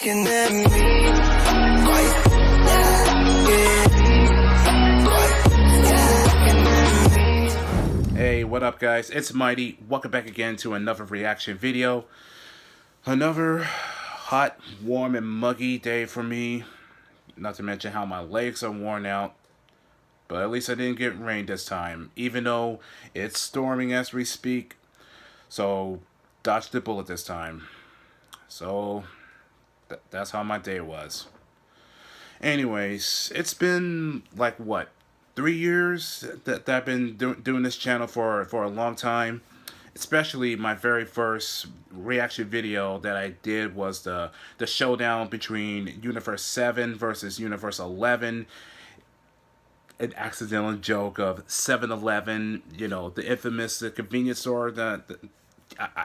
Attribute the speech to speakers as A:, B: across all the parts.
A: looking at me.
B: Hey, what up guys? It's Mighty. Welcome back again to another reaction video. Another hot, warm, and muggy day for me. Not to mention how my legs are worn out. But at least I didn't get rain this time, even though it's storming as we speak. So, dodged the bullet this time. So, that's how my day was. Anyways, it's been like what? 3 years that I've been doing this channel for a long time. Especially my very first reaction video that I did was the showdown between Universe 7 versus Universe 11. An accidental joke of 7-Eleven, you know, the infamous convenience store.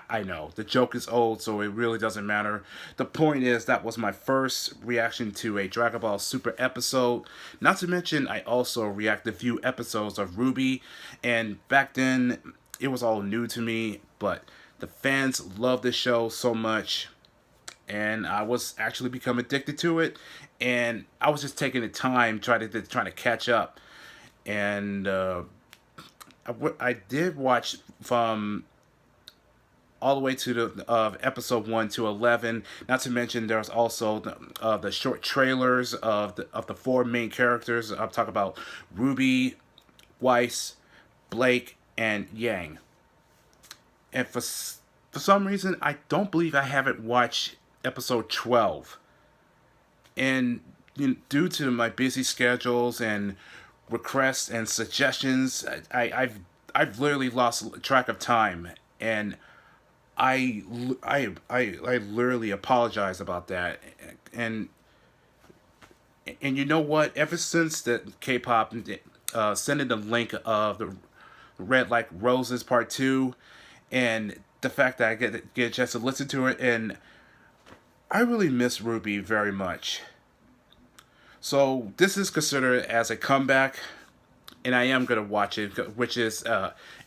B: I know the joke is old, so it really doesn't matter. The point is that was my first reaction to a Dragon Ball Super episode. Not to mention, I also reacted a few episodes of RWBY, and back then it was all new to me. But the fans loved this show so much, and I was actually become addicted to it. And I was just taking the time trying to catch up. And I did watch from all the way to the episode 1 to 11. Not to mention, there's also the short trailers of the four main characters. I'm talking about RWBY, Whis, Blake, and Yang. And for some reason, I don't believe I haven't watched episode 12. And due to my busy schedules and requests and suggestions, I've literally lost track of time, and I literally apologize about that. And you know what? Ever since the K-pop sending the link of the Red Like Roses Part 2, and the fact that I get a chance to listen to it, and I really miss RWBY very much. So this is considered as a comeback, and I am going to watch it, which is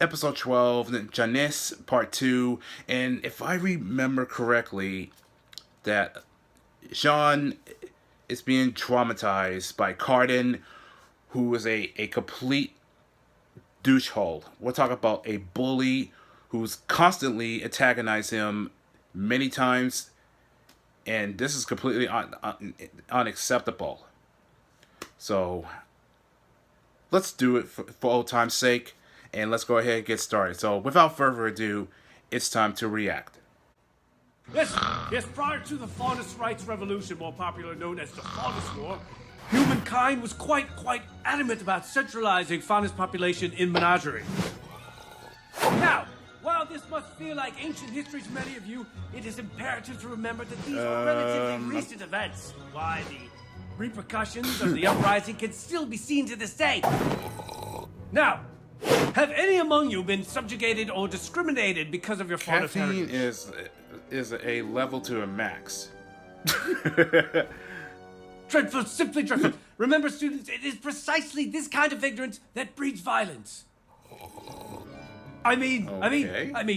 B: episode 12, Jaundice Part 2. And if I remember correctly, that Jean is being traumatized by Cardin, who is a complete douchehole. We're talking about a bully who's constantly antagonizing him many times, and this is completely unacceptable. So let's do it for old time's sake, and let's go ahead and get started. So without further ado, it's time to react.
C: Listen, yes, prior to the Faunus Rights Revolution, more popular known as the Faunus War, humankind was quite adamant about centralizing Faunus population in menagerie. Now, while this must feel like ancient history to many of you, it is imperative to remember that these are relatively recent events. Why, the repercussions of the uprising can still be seen to this day. Now, have any among you been subjugated or discriminated because of your Faunus
B: Caffeine
C: heritage?
B: is a level to a max.
C: Dreadful, simply dreadful. Remember, students, it is precisely this kind of ignorance that breeds violence. I mean,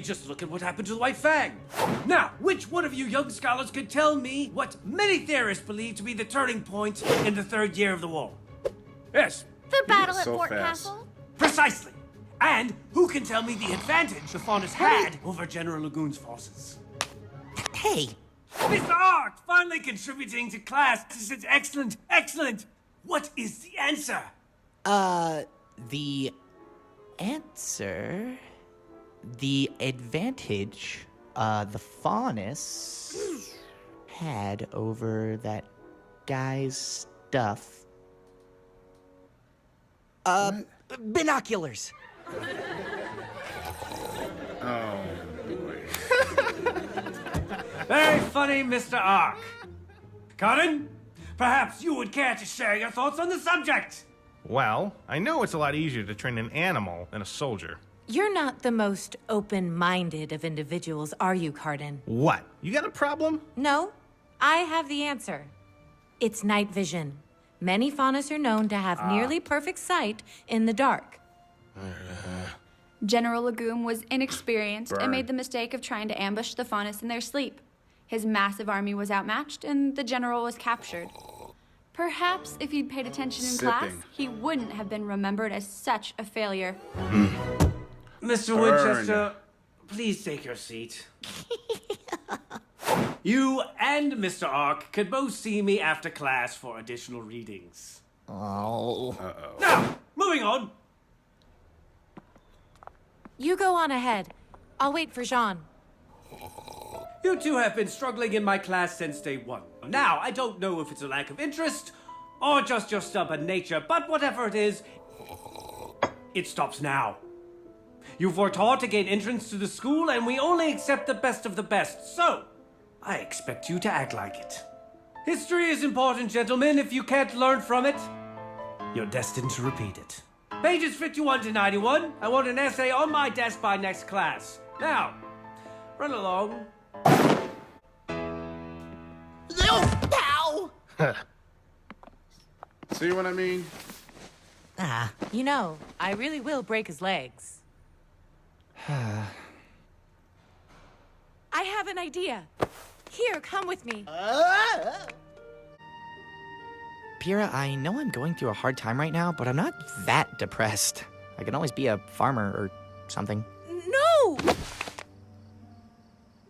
C: just look at what happened to the White Fang. Now, which one of you young scholars could tell me what many theorists believe to be the turning point in the third year of the war? Yes.
D: The battle at
B: So
D: Fort
B: fast.
D: Castle?
C: Precisely. And who can tell me the advantage the Faunus had over General Lagoon's forces?
D: Hey,
C: Mr. Art, finally contributing to class. This is excellent, excellent. What is the answer?
E: The answer... The advantage the Faunus had over that guy's stuff. Binoculars.
B: Oh boy.
C: Very funny, Mr. Ark. Colin, perhaps you would care to share your thoughts on the subject.
F: Well, I know it's a lot easier to train an animal than a soldier.
D: you're not the most open-minded of individuals, are you, Cardin?
F: What? You got a problem?
D: No, I have the answer. It's night vision. Many faunus are known to have nearly perfect sight in the dark.
G: General Legume was inexperienced
B: Burn.
G: and made the mistake of trying to ambush the faunus in their sleep.
A: His massive army was outmatched, and the general was captured. Perhaps if he'd paid attention in class, he wouldn't have been remembered as such a failure.
C: Mr.
B: Burn.
C: Winchester, please take your seat. You and Mr. Ark could both see me after class for additional readings.
E: Oh.
C: Now, moving on.
D: You go on ahead. I'll wait for Jean.
C: You two have been struggling in my class since day one. Now, I don't know if it's a lack of interest or just your stubborn nature, but whatever it is, it stops now. You've worked hard to gain entrance to the school, and we only accept the best of the best, so I expect you to act like it. History is important, gentlemen. If you can't learn from it, you're destined to repeat it. Pages 51 to 91. I want an essay on my desk by next class. Now, run along.
E: Ow!
B: See what I mean?
E: Ah.
D: You know, I really will break his legs. I have an idea. Here, come with me.
E: Pyrrha, I know I'm going through a hard time right now, but I'm not that depressed. I can always be a farmer or something.
D: No!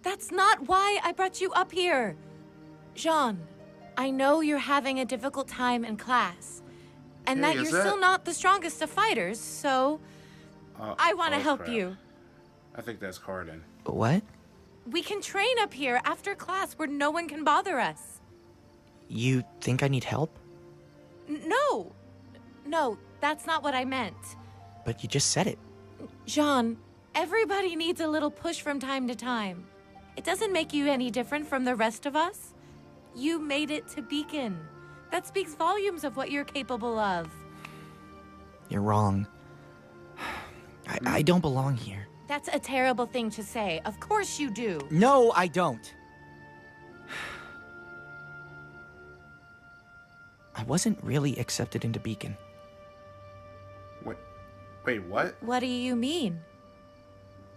D: That's not why I brought you up here. Jean, I know you're having a difficult time in class, and
B: Hey,
D: that
B: is
D: you're
B: that-
D: still not the strongest of fighters, so I want to help
B: crap.
D: you.
B: I think that's Cardin.
E: What?
D: We can train up here after class where no one can bother us.
E: You think I need help?
D: No, that's not what I meant.
E: But you just said it.
D: Jean, everybody needs a little push from time to time. It doesn't make you any different from the rest of us. You made it to Beacon. That speaks volumes of what you're capable of.
E: You're wrong. I don't belong here.
D: That's a terrible thing to say. Of course you do.
E: No, I don't. I wasn't really accepted into Beacon.
B: Wait, what?
D: What do you mean?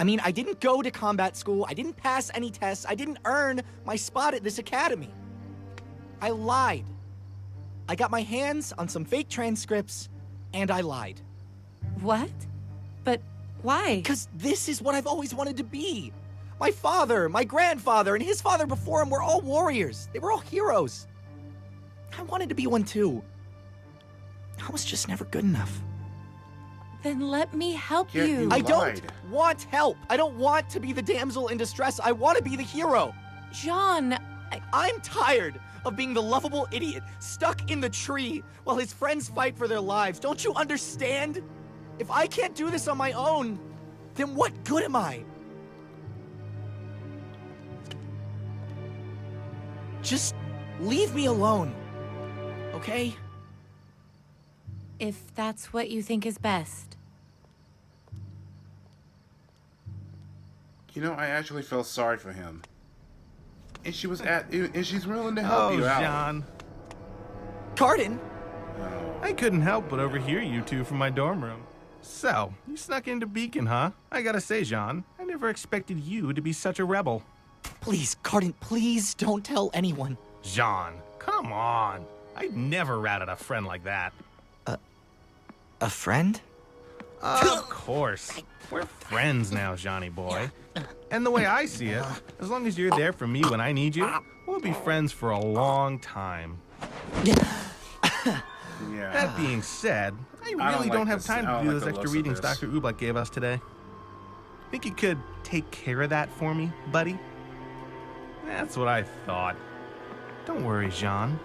E: I mean, I didn't go to combat school, I didn't pass any tests, I didn't earn my spot at this academy. I lied. I got my hands on some fake transcripts, and I lied.
D: What? But why?
E: Because this is what I've always wanted to be. My father, my grandfather, and his father before him were all warriors. They were all heroes. I wanted to be one too. I was just never good enough.
D: Then let me help
B: Yeah,
D: you.
B: you-
E: I
B: lied.
E: don't want help. I don't want to be the damsel in distress. I want to be the hero.
D: Jean,
E: I'm tired of being the lovable idiot stuck in the tree while his friends fight for their lives. Don't you understand? If I can't do this on my own, then what good am I? Just leave me alone, okay?
D: if that's what you think is best.
B: You know, I actually felt sorry for him. And she's willing to help
F: Oh,
B: you out.
F: John.
E: Cardin?
F: I couldn't help but overhear you two from my dorm room. So, you snuck into Beacon, huh? I gotta say, Jean, I never expected you to be such a rebel.
E: Please, Cardin, please don't tell anyone.
F: Jean, come on. I'd never rat at a friend like that.
E: A friend?
F: Of course. We're friends now, Johnny boy. And the way I see it, as long as you're there for me when I need you, we'll be friends for a long time.
B: Yeah.
F: That being said, I really
B: like
F: don't have
B: this.
F: time
B: I
F: to
B: don't
F: do
B: like
F: those
B: the
F: extra
B: looks of
F: readings
B: this.
F: Dr. Oobleck gave us today. Think you could take care of that for me, buddy? That's what I thought. Don't worry, Jean.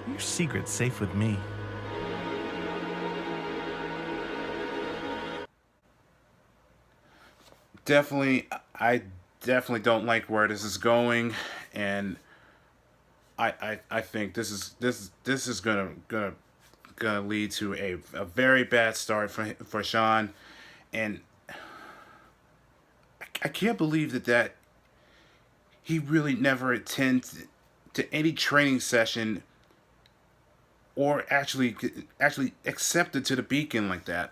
F: Your secret's safe with me.
B: I definitely don't like where this is going, and I think this is gonna lead to a very bad start for Sean, and I can't believe that he really never attended to any training session or actually accepted to the Beacon like that.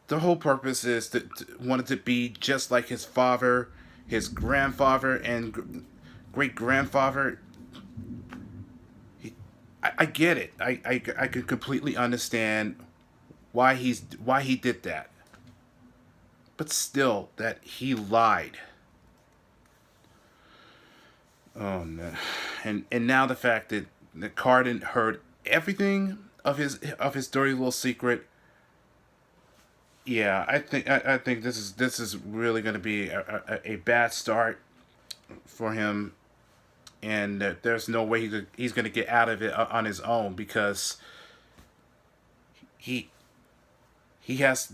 B: The whole purpose is wanted to be just like his father his grandfather and great-grandfather. I get it. I could completely understand why he did that. But still, that he lied. Oh no. And now the fact that Cardin heard everything of his dirty little secret. Yeah, I think this is really going to be a bad start for him, and there's no way he's going to get out of it on his own, because he has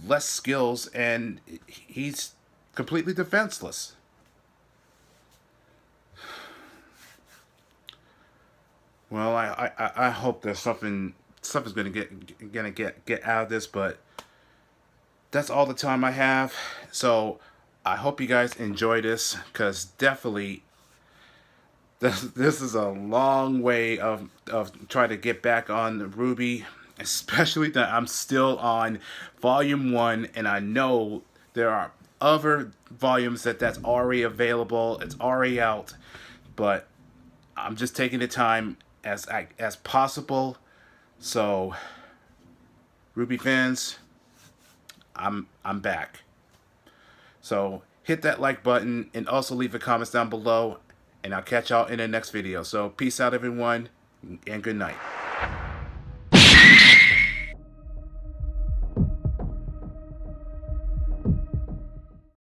B: less skills and he's completely defenseless. Well, I hope there's something's gonna get out of this, but that's all the time I have. So I hope you guys enjoy this, because definitely this is a long way of trying to get back on RWBY, especially that I'm still on Volume 1, and I know there are other volumes that's already available, it's already out, but I'm just taking the time as possible. So RWBY fans, I'm back. So hit that like button and also leave the comments down below, and I'll catch y'all in the next video. So peace out everyone, and good night.